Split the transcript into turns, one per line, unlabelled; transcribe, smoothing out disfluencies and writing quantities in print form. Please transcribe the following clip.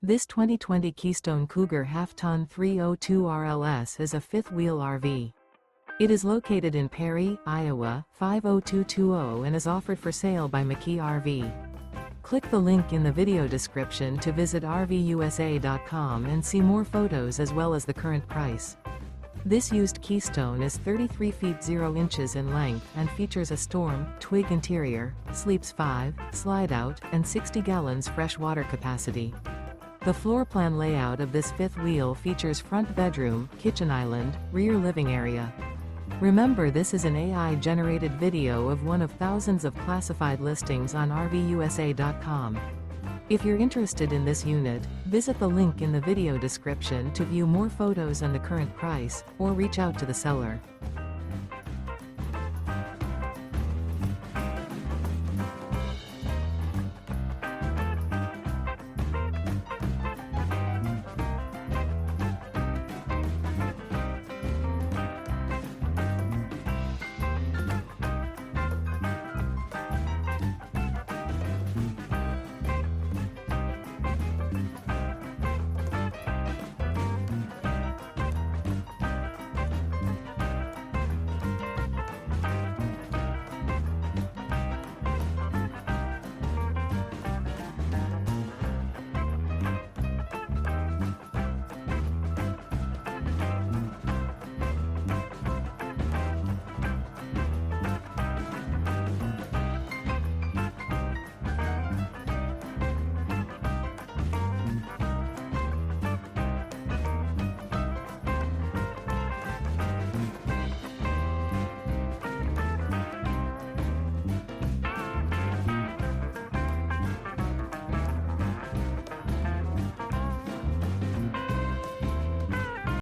This 2020 Keystone Cougar Half-Ton 302 RLS is a fifth-wheel RV. It is located in Perry, Iowa, 50220 and is offered for sale by McKee RV. Click the link in the video description to visit RVUSA.com and see more photos as well as the current price. This used Keystone is 33 feet 0 inches in length and features a storm, Twig interior, sleeps 5, slide-out, and 60 gallons fresh water capacity. The floor plan layout of this fifth wheel features front bedroom, kitchen island, rear living area. Remember, this is an AI-generated video of one of thousands of classified listings on RVUSA.com. If you're interested in this unit, visit the link in the video description to view more photos and the current price, or reach out to the seller.